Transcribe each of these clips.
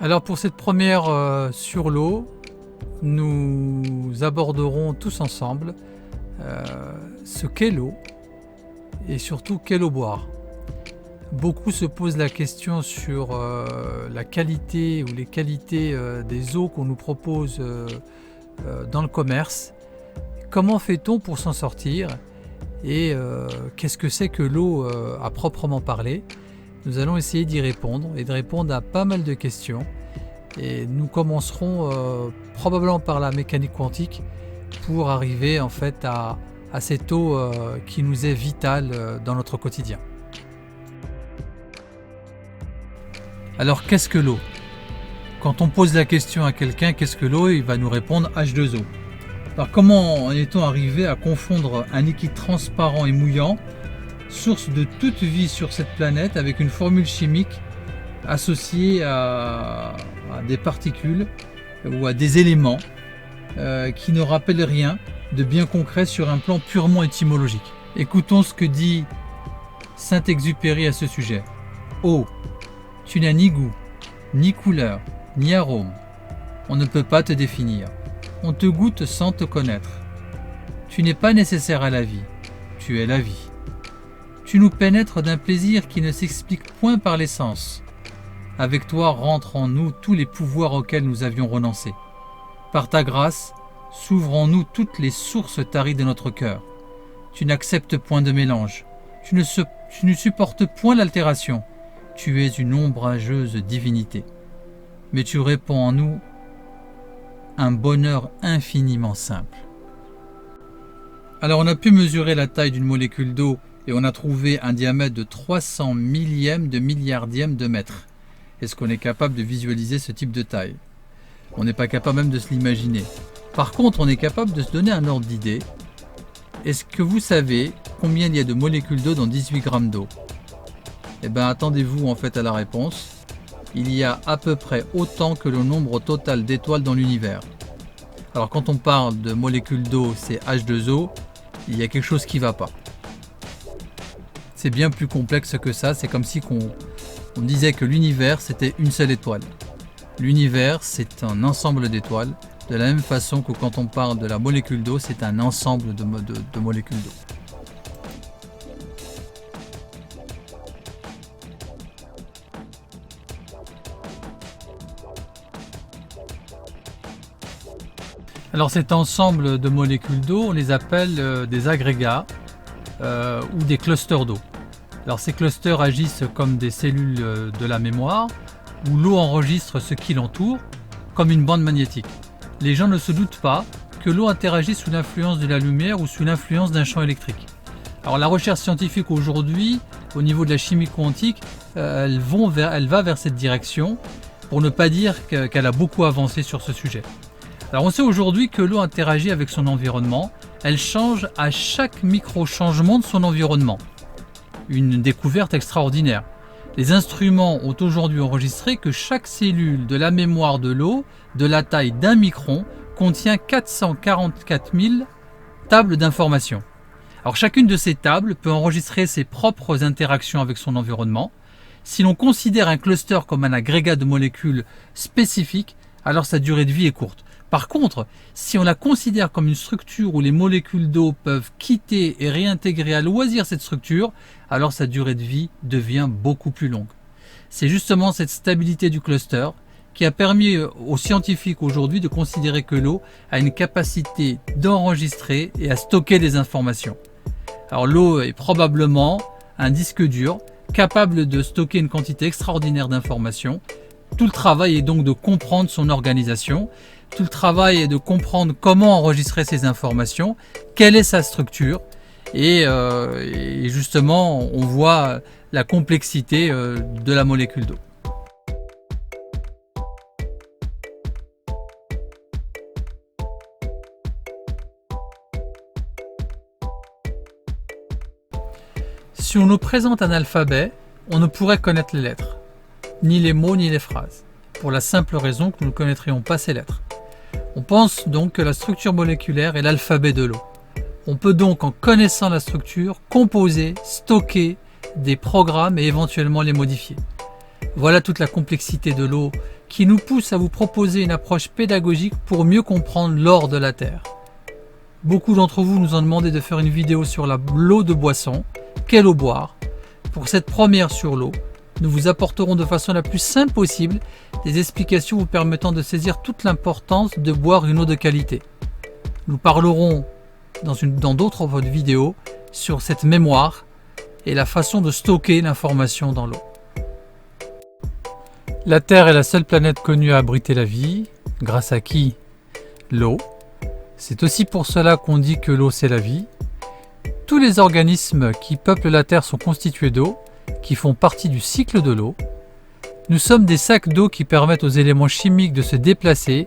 Alors pour cette première sur l'eau, nous aborderons tous ensemble ce qu'est l'eau et surtout quelle eau boire. Beaucoup se posent la question sur la qualité ou les qualités des eaux qu'on nous propose dans le commerce. Comment fait-on pour s'en sortir et qu'est-ce que c'est que l'eau à proprement parler? Nous allons essayer d'y répondre et de répondre à pas mal de questions. Et nous commencerons probablement par la mécanique quantique pour arriver en fait à cette eau qui nous est vitale dans notre quotidien. Alors qu'est-ce que l'eau? Quand on pose la question à quelqu'un qu'est-ce que l'eau, il va nous répondre H2O. Alors comment en est-on arrivé à confondre un liquide transparent et mouillant, source de toute vie sur cette planète, avec une formule chimique associée à des particules ou à des éléments qui ne rappellent rien de bien concret sur un plan purement étymologique? Écoutons ce que dit Saint-Exupéry à ce sujet. Eau, tu n'as ni goût, ni couleur, ni arôme. On ne peut pas te définir. On te goûte sans te connaître. Tu n'es pas nécessaire à la vie. Tu es la vie. Tu nous pénètres d'un plaisir qui ne s'explique point par les sens. Avec toi rentrent en nous tous les pouvoirs auxquels nous avions renoncé. Par ta grâce, s'ouvrent en nous toutes les sources taries de notre cœur. Tu n'acceptes point de mélange. Tu ne supportes point l'altération. Tu es une ombrageuse divinité. Mais tu répands en nous un bonheur infiniment simple. Alors on a pu mesurer la taille d'une molécule d'eau et on a trouvé un diamètre de 300 millièmes de milliardième de mètre. Est-ce qu'on est capable de visualiser ce type de taille? On n'est pas capable même de se l'imaginer. Par contre, on est capable de se donner un ordre d'idée. Est-ce que vous savez combien il y a de molécules d'eau dans 18 grammes d'eau? Eh bien, attendez-vous en fait à la réponse. Il y a à peu près autant que le nombre total d'étoiles dans l'univers. Alors quand on parle de molécules d'eau, c'est H2O, il y a quelque chose qui ne va pas. C'est bien plus complexe que ça, c'est comme si on disait que l'univers c'était une seule étoile. L'univers c'est un ensemble d'étoiles, de la même façon que quand on parle de la molécule d'eau, c'est un ensemble de molécules d'eau. Alors cet ensemble de molécules d'eau, on les appelle des agrégats ou des clusters d'eau. Alors ces clusters agissent comme des cellules de la mémoire, où l'eau enregistre ce qui l'entoure, comme une bande magnétique. Les gens ne se doutent pas que l'eau interagit sous l'influence de la lumière ou sous l'influence d'un champ électrique. Alors la recherche scientifique aujourd'hui, au niveau de la chimie quantique, elle va vers cette direction, pour ne pas dire qu'elle a beaucoup avancé sur ce sujet. Alors on sait aujourd'hui que l'eau interagit avec son environnement, elle change à chaque micro-changement de son environnement. Une découverte extraordinaire. Les instruments ont aujourd'hui enregistré que chaque cellule de la mémoire de l'eau, de la taille d'1 micron, contient 444 000 tables d'informations. Alors chacune de ces tables peut enregistrer ses propres interactions avec son environnement. Si l'on considère un cluster comme un agrégat de molécules spécifiques, alors sa durée de vie est courte. Par contre, si on la considère comme une structure où les molécules d'eau peuvent quitter et réintégrer à loisir cette structure, alors sa durée de vie devient beaucoup plus longue. C'est justement cette stabilité du cluster qui a permis aux scientifiques aujourd'hui de considérer que l'eau a une capacité d'enregistrer et à stocker des informations. Alors l'eau est probablement un disque dur capable de stocker une quantité extraordinaire d'informations. Tout le travail est donc de comprendre son organisation. Tout le travail est de comprendre comment enregistrer ces informations, quelle est sa structure, et justement on voit la complexité de la molécule d'eau. Si on nous présente un alphabet, on ne pourrait connaître les lettres, ni les mots ni les phrases, pour la simple raison que nous ne connaîtrions pas ces lettres. On pense donc que la structure moléculaire est l'alphabet de l'eau. On peut donc, en connaissant la structure, composer, stocker des programmes et éventuellement les modifier. Voilà toute la complexité de l'eau qui nous pousse à vous proposer une approche pédagogique pour mieux comprendre l'or de la Terre. Beaucoup d'entre vous nous ont demandé de faire une vidéo sur l'eau de boisson, quelle eau boire. Pour cette première sur l'eau, nous vous apporterons de façon la plus simple possible des explications vous permettant de saisir toute l'importance de boire une eau de qualité. Nous parlerons dans d'autres vidéos sur cette mémoire et la façon de stocker l'information dans l'eau. La Terre est la seule planète connue à abriter la vie, grâce à qui? L'eau. C'est aussi pour cela qu'on dit que l'eau c'est la vie. Tous les organismes qui peuplent la Terre sont constitués d'eau, qui font partie du cycle de l'eau. Nous sommes des sacs d'eau qui permettent aux éléments chimiques de se déplacer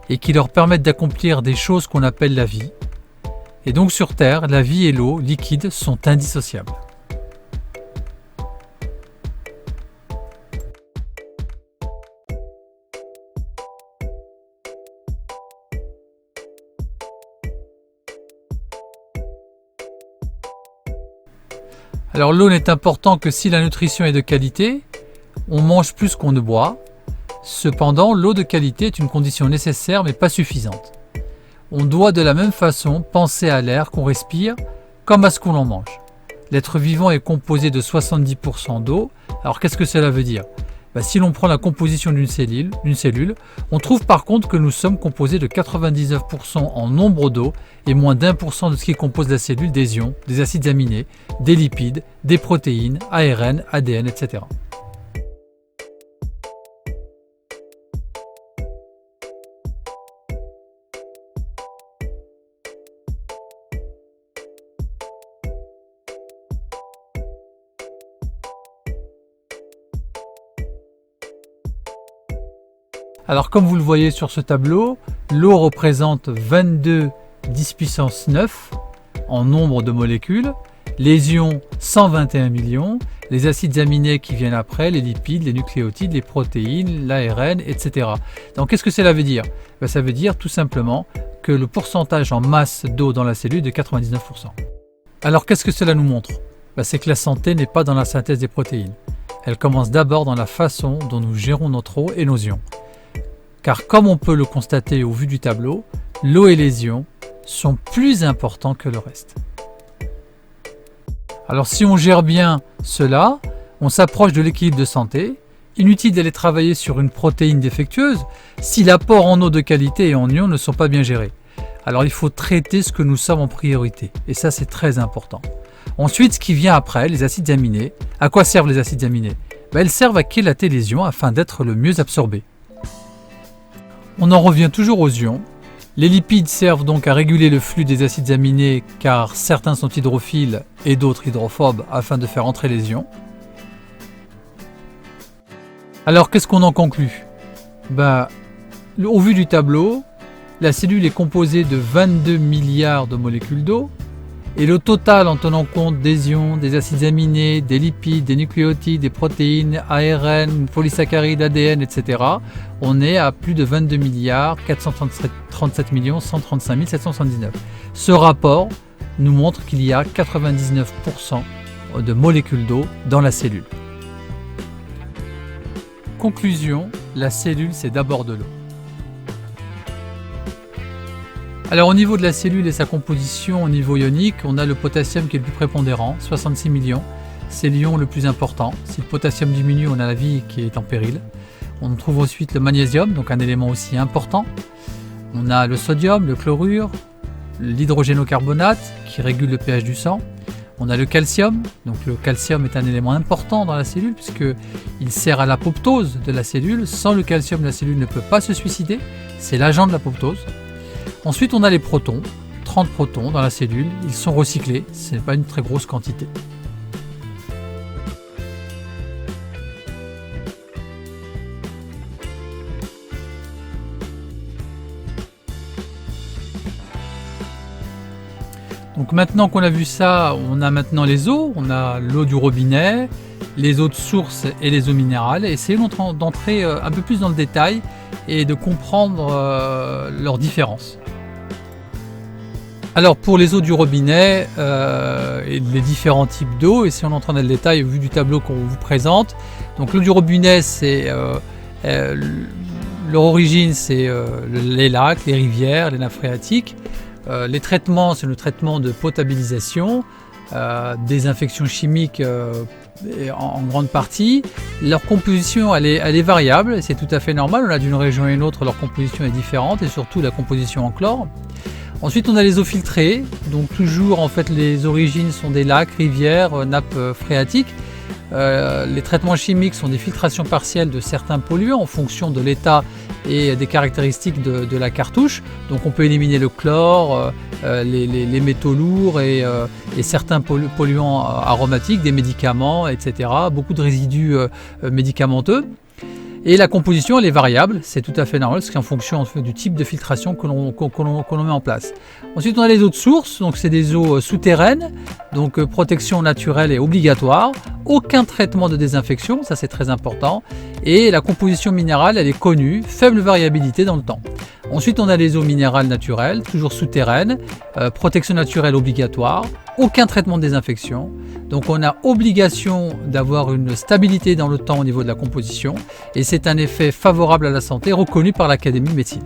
et qui leur permettent d'accomplir des choses qu'on appelle la vie. Et donc sur Terre, la vie et l'eau liquide sont indissociables. Alors l'eau n'est importante que si la nutrition est de qualité, on mange plus qu'on ne boit. Cependant, l'eau de qualité est une condition nécessaire mais pas suffisante. On doit de la même façon penser à l'air qu'on respire comme à ce qu'on en mange. L'être vivant est composé de 70% d'eau. Alors qu'est-ce que cela veut dire? Si l'on prend la composition d'une cellule, on trouve par contre que nous sommes composés de 99% en nombre d'eau et moins d'1% de ce qui compose la cellule, des ions, des acides aminés, des lipides, des protéines, ARN, ADN, etc. Alors comme vous le voyez sur ce tableau, l'eau représente 22 10 puissance 9 en nombre de molécules, les ions 121 millions, les acides aminés qui viennent après, les lipides, les nucléotides, les protéines, l'ARN, etc. Donc qu'est-ce que cela veut dire? Ça veut dire tout simplement que le pourcentage en masse d'eau dans la cellule est de 99%. Alors qu'est-ce que cela nous montre? C'est que la santé n'est pas dans la synthèse des protéines. Elle commence d'abord dans la façon dont nous gérons notre eau et nos ions. Car comme on peut le constater au vu du tableau, l'eau et les ions sont plus importants que le reste. Alors si on gère bien cela, on s'approche de l'équilibre de santé. Inutile d'aller travailler sur une protéine défectueuse si l'apport en eau de qualité et en ions ne sont pas bien gérés. Alors il faut traiter ce que nous sommes en priorité. Et ça c'est très important. Ensuite, ce qui vient après, les acides aminés. À quoi servent les acides aminés? Elles servent à chélater les ions afin d'être le mieux absorbés. On en revient toujours aux ions. Les lipides servent donc à réguler le flux des acides aminés car certains sont hydrophiles et d'autres hydrophobes afin de faire entrer les ions. Alors qu'est-ce qu'on en conclut? Au vu du tableau, la cellule est composée de 22 milliards de molécules d'eau et le total en tenant compte des ions, des acides aminés, des lipides, des nucléotides, des protéines, ARN, polysaccharides, ADN, etc. On est à plus de 22 milliards 437 millions 135 779. Ce rapport nous montre qu'il y a 99% de molécules d'eau dans la cellule. Conclusion, la cellule c'est d'abord de l'eau. Alors au niveau de la cellule et sa composition au niveau ionique, on a le potassium qui est le plus prépondérant, 66 millions. C'est l'ion le plus important. Si le potassium diminue, on a la vie qui est en péril. On trouve ensuite le magnésium, donc un élément aussi important. On a le sodium, le chlorure, l'hydrogénocarbonate qui régule le pH du sang. On a le calcium, donc le calcium est un élément important dans la cellule puisqu'il sert à l'apoptose de la cellule. Sans le calcium, la cellule ne peut pas se suicider, c'est l'agent de l'apoptose. Ensuite, on a les protons, 30 protons dans la cellule, ils sont recyclés, ce n'est pas une très grosse quantité. Donc maintenant qu'on a vu ça, on a maintenant les eaux, on a l'eau du robinet, les eaux de source et les eaux minérales. Essayons d'entrer un peu plus dans le détail et de comprendre leurs différences. Alors pour les eaux du robinet et les différents types d'eau, et si on entre dans le détail au vu du tableau qu'on vous présente, Donc l'eau du robinet, leur origine, c'est les lacs, les rivières, les nappes phréatiques. Les traitements, c'est le traitement de potabilisation, désinfection chimique en grande partie. Leur composition, elle est variable, c'est tout à fait normal. On a d'une région à une autre, leur composition est différente, et surtout la composition en chlore. Ensuite, on a les eaux filtrées, donc toujours en fait les origines sont des lacs, rivières, nappes phréatiques. Les traitements chimiques sont des filtrations partielles de certains polluants en fonction de l'état et des caractéristiques de la cartouche. Donc on peut éliminer le chlore, les métaux lourds et certains polluants aromatiques, des médicaments, etc. Beaucoup de résidus médicamenteux. Et la composition, elle est variable, c'est tout à fait normal, c'est en fonction du type de filtration que l'on met en place. Ensuite, on a les eaux de source, donc c'est des eaux souterraines, donc protection naturelle est obligatoire, aucun traitement de désinfection, ça c'est très important, et la composition minérale, elle est connue, faible variabilité dans le temps. Ensuite, on a les eaux minérales naturelles, toujours souterraines, protection naturelle obligatoire, aucun traitement de désinfection. Donc on a obligation d'avoir une stabilité dans le temps au niveau de la composition et c'est un effet favorable à la santé reconnu par l'Académie de médecine.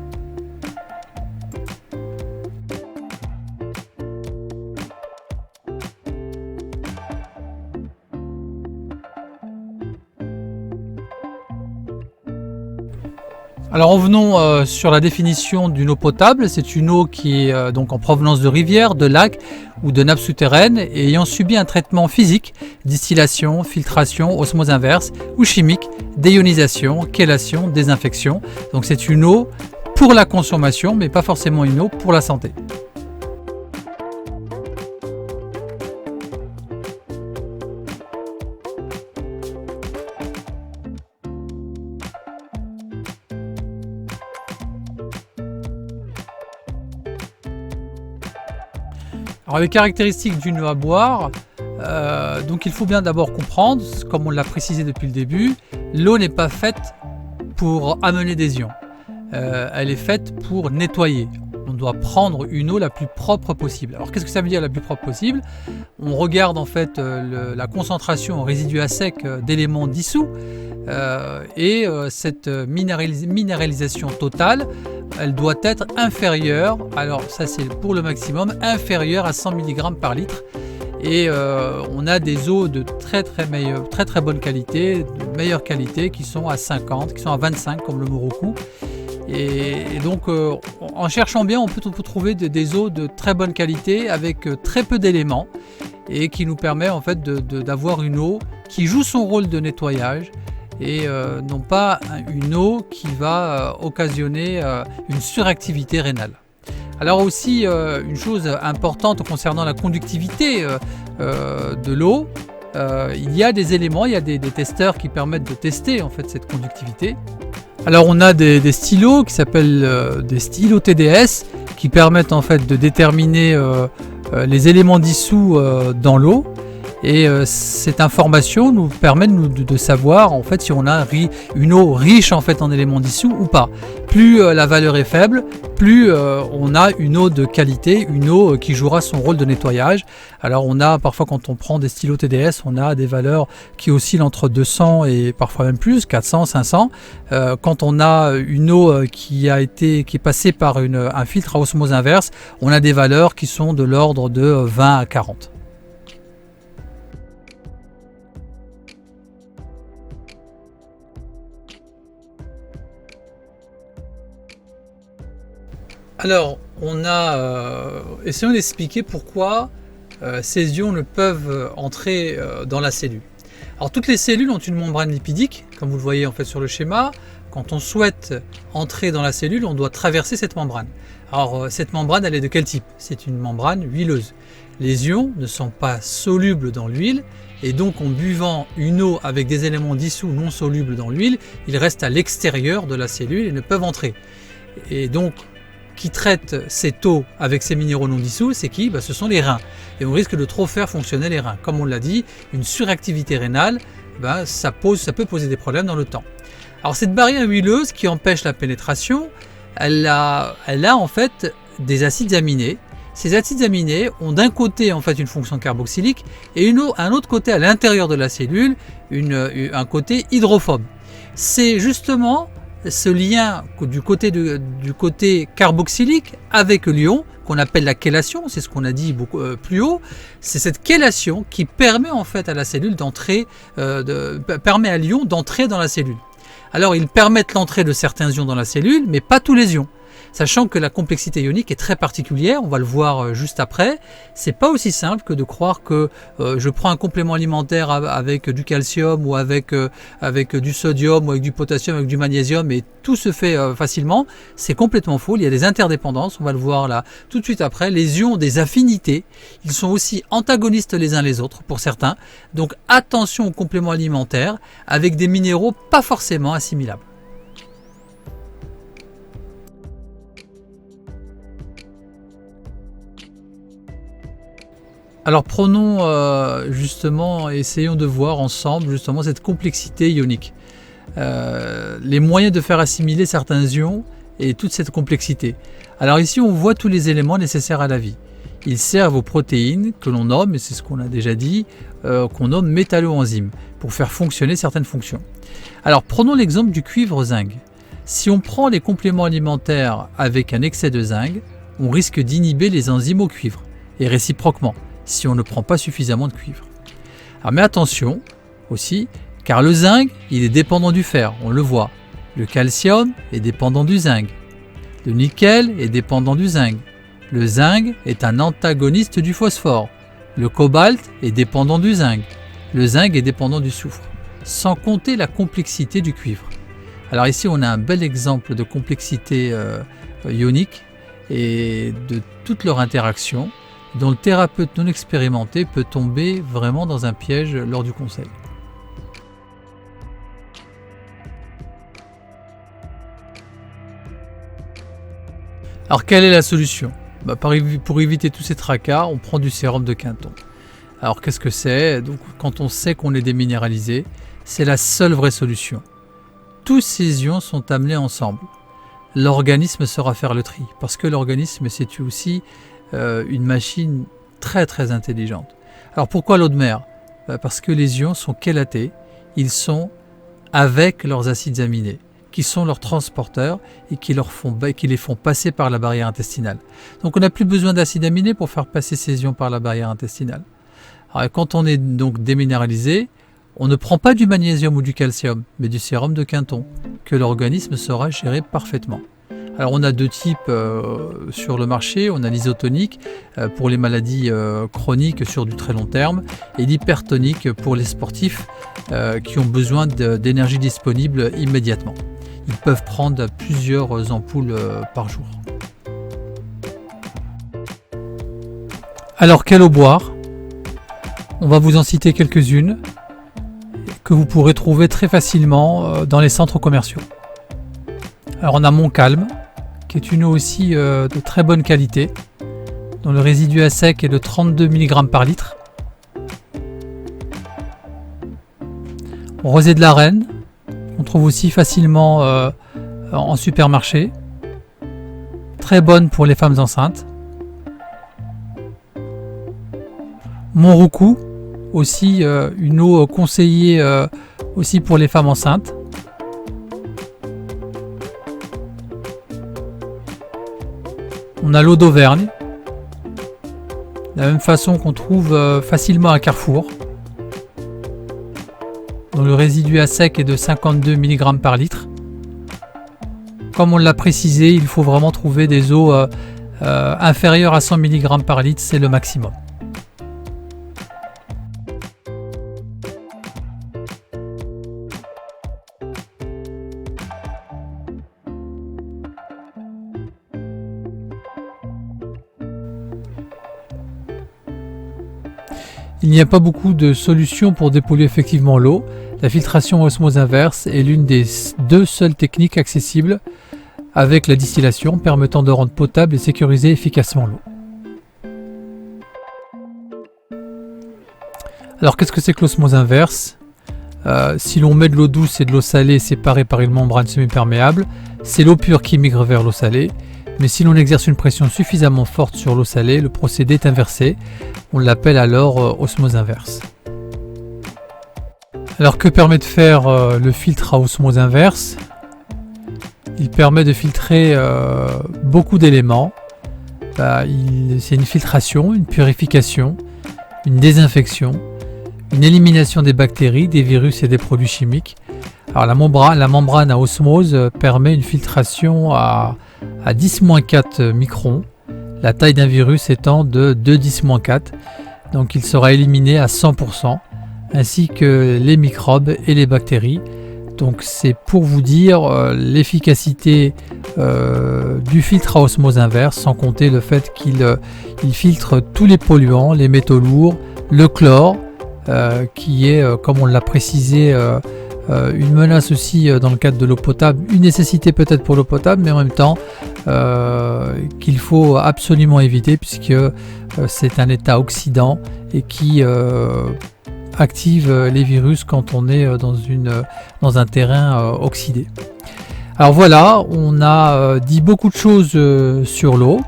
Alors revenons sur la définition d'une eau potable. C'est une eau qui est donc en provenance de rivières, de lacs ou de nappes souterraines et ayant subi un traitement physique, distillation, filtration, osmose inverse ou chimique, déionisation, chélation, désinfection. Donc c'est une eau pour la consommation mais pas forcément une eau pour la santé. Alors les caractéristiques d'une eau à boire, donc il faut bien d'abord comprendre, comme on l'a précisé depuis le début, l'eau n'est pas faite pour amener des ions, elle est faite pour nettoyer. On doit prendre une eau la plus propre possible. Alors qu'est-ce que ça veut dire la plus propre possible? On regarde en fait la concentration en résidus à sec d'éléments dissous et cette minéralisation totale, elle doit être inférieure, alors ça c'est pour le maximum, inférieure à 100 mg par litre. Et on a des eaux de très bonne qualité, de meilleure qualité, qui sont à 50, qui sont à 25 comme le Moroku. Et donc en cherchant bien, on peut trouver des eaux de très bonne qualité avec très peu d'éléments et qui nous permet en fait d'avoir une eau qui joue son rôle de nettoyage et non pas une eau qui va occasionner une suractivité rénale. Alors aussi une chose importante concernant la conductivité de l'eau, il y a des éléments, il y a des testeurs qui permettent de tester en fait cette conductivité. Alors on a des stylos qui s'appellent des stylos TDS qui permettent en fait de déterminer les éléments dissous dans l'eau. Et cette information nous permet de savoir en fait si on a une eau riche en fait en éléments dissous ou pas. Plus la valeur est faible, plus on a une eau de qualité, une eau qui jouera son rôle de nettoyage. Alors on a parfois quand on prend des stylos TDS, on a des valeurs qui oscillent entre 200 et parfois même plus, 400, 500. Quand on a une eau qui est passée par un filtre à osmose inverse, on a des valeurs qui sont de l'ordre de 20 à 40. Alors, essayons d'expliquer pourquoi ces ions ne peuvent entrer dans la cellule. Alors, toutes les cellules ont une membrane lipidique, comme vous le voyez en fait sur le schéma. Quand on souhaite entrer dans la cellule, on doit traverser cette membrane. Alors, cette membrane, elle est de quel type? C'est une membrane huileuse. Les ions ne sont pas solubles dans l'huile, et donc en buvant une eau avec des éléments dissous non solubles dans l'huile, ils restent à l'extérieur de la cellule et ne peuvent entrer. Et donc, qui traite cette eau avec ces minéraux non dissous, c'est qui? Ce sont les reins. Et on risque de trop faire fonctionner les reins. Comme on l'a dit, une suractivité rénale, ça peut poser des problèmes dans le temps. Alors cette barrière huileuse qui empêche la pénétration, elle a en fait des acides aminés ces acides aminés ont d'un côté en fait une fonction carboxylique et un autre côté à l'intérieur de la cellule, un côté hydrophobe. C'est justement ce lien du côté carboxylique avec l'ion qu'on appelle la chélation, c'est ce qu'on a dit plus haut. C'est cette chélation qui permet en fait à la cellule d'entrer, permet à l'ion d'entrer dans la cellule. Alors ils permettent l'entrée de certains ions dans la cellule, mais pas tous les ions. Sachant que la complexité ionique est très particulière, on va le voir juste après. C'est pas aussi simple que de croire que je prends un complément alimentaire avec du calcium ou avec du sodium ou avec du potassium, avec du magnésium et tout se fait facilement. C'est complètement faux, il y a des interdépendances, on va le voir là tout de suite après. Les ions ont des affinités, ils sont aussi antagonistes les uns les autres pour certains. Donc attention aux compléments alimentaires avec des minéraux pas forcément assimilables. Alors prenons essayons de voir ensemble justement cette complexité ionique. Les moyens de faire assimiler certains ions et toute cette complexité. Alors ici on voit tous les éléments nécessaires à la vie. Ils servent aux protéines que l'on nomme, et c'est ce qu'on a déjà dit, qu'on nomme métalloenzymes, pour faire fonctionner certaines fonctions. Alors prenons l'exemple du cuivre-zinc. Si on prend les compléments alimentaires avec un excès de zinc, on risque d'inhiber les enzymes au cuivre, et réciproquement, si on ne prend pas suffisamment de cuivre. Alors, mais attention aussi, car le zinc, il est dépendant du fer, on le voit. Le calcium est dépendant du zinc. Le nickel est dépendant du zinc. Le zinc est un antagoniste du phosphore. Le cobalt est dépendant du zinc. Le zinc est dépendant du soufre. Sans compter la complexité du cuivre. Alors ici, on a un bel exemple de complexité ionique et de toutes leurs interactions, dont le thérapeute non expérimenté peut tomber vraiment dans un piège lors du conseil. Alors quelle est la solution ? Pour éviter tous ces tracas, on prend du sérum de Quinton. Alors qu'est-ce que c'est ? Donc, quand on sait qu'on est déminéralisé, c'est la seule vraie solution. Tous ces ions sont amenés ensemble. L'organisme saura faire le tri, parce que l'organisme c'est aussi une machine très très intelligente. Alors pourquoi l'eau de mer ? Parce que les ions sont chélatés, ils sont avec leurs acides aminés, qui sont leurs transporteurs et qui les font passer par la barrière intestinale. Donc on n'a plus besoin d'acides aminés pour faire passer ces ions par la barrière intestinale. Alors, quand on est donc déminéralisé, on ne prend pas du magnésium ou du calcium, mais du sérum de Quinton, que l'organisme saura gérer parfaitement. Alors on a deux types sur le marché, on a l'isotonique pour les maladies chroniques sur du très long terme et l'hypertonique pour les sportifs qui ont besoin d'énergie disponible immédiatement. Ils peuvent prendre plusieurs ampoules par jour. Alors quelle eau boire ? On va vous en citer quelques-unes que vous pourrez trouver très facilement dans les centres commerciaux. Alors on a Montcalm, qui est une eau aussi de très bonne qualité, dont le résidu à sec est de 32 mg par litre. Rosée de la Reine, on trouve aussi facilement en supermarché, très bonne pour les femmes enceintes. Montroucou, aussi une eau conseillée aussi pour les femmes enceintes. On a l'eau d'Auvergne, de la même façon qu'on trouve facilement à Carrefour, dont le résidu à sec est de 52 mg par litre. Comme on l'a précisé, il faut vraiment trouver des eaux inférieures à 100 mg par litre, c'est le maximum. Il n'y a pas beaucoup de solutions pour dépolluer effectivement l'eau. La filtration osmose inverse est l'une des deux seules techniques accessibles avec la distillation permettant de rendre potable et sécuriser efficacement l'eau. Alors qu'est-ce que c'est que l'osmose inverse ? Si l'on met de l'eau douce et de l'eau salée séparées par une membrane semi-perméable, c'est l'eau pure qui migre vers l'eau salée. Mais si l'on exerce une pression suffisamment forte sur l'eau salée, le procédé est inversé. On l'appelle alors osmose inverse. Alors que permet de faire le filtre à osmose inverse? Il permet de filtrer beaucoup d'éléments. C'est une filtration, une purification, une désinfection, une élimination des bactéries, des virus et des produits chimiques. Alors la membrane à osmose permet une filtration à 10-4 microns, la taille d'un virus étant de 2-10-4, donc il sera éliminé à 100%, ainsi que les microbes et les bactéries. Donc c'est pour vous dire l'efficacité du filtre à osmose inverse, sans compter le fait qu'il filtre tous les polluants, les métaux lourds, le chlore, qui est, comme on l'a précisé, une menace aussi dans le cadre de l'eau potable, une nécessité peut-être pour l'eau potable, mais en même temps qu'il faut absolument éviter, puisque c'est un état oxydant et qui active les virus quand on est dans un terrain oxydé. Alors voilà, on a dit beaucoup de choses sur l'eau.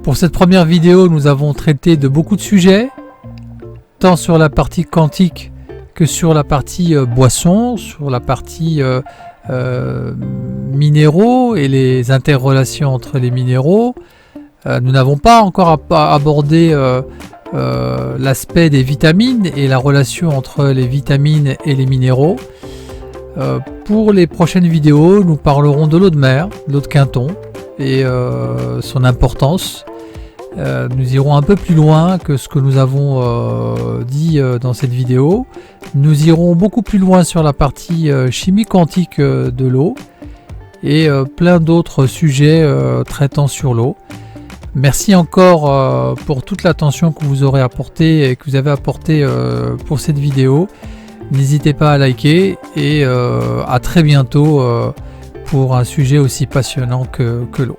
Pour cette première vidéo, nous avons traité de beaucoup de sujets, tant sur la partie quantique que sur la partie boisson, sur la partie minéraux et les interrelations entre les minéraux. Nous n'avons pas encore abordé l'aspect des vitamines et la relation entre les vitamines et les minéraux. Pour les prochaines vidéos, nous parlerons de l'eau de mer, l'eau de Quinton et son importance. Nous irons un peu plus loin que ce que nous avons dit dans cette vidéo. Nous irons beaucoup plus loin sur la partie chimie quantique de l'eau et plein d'autres sujets traitant sur l'eau. Merci encore pour toute l'attention que vous aurez apportée et que vous avez apportée pour cette vidéo. N'hésitez pas à liker et à très bientôt pour un sujet aussi passionnant que l'eau.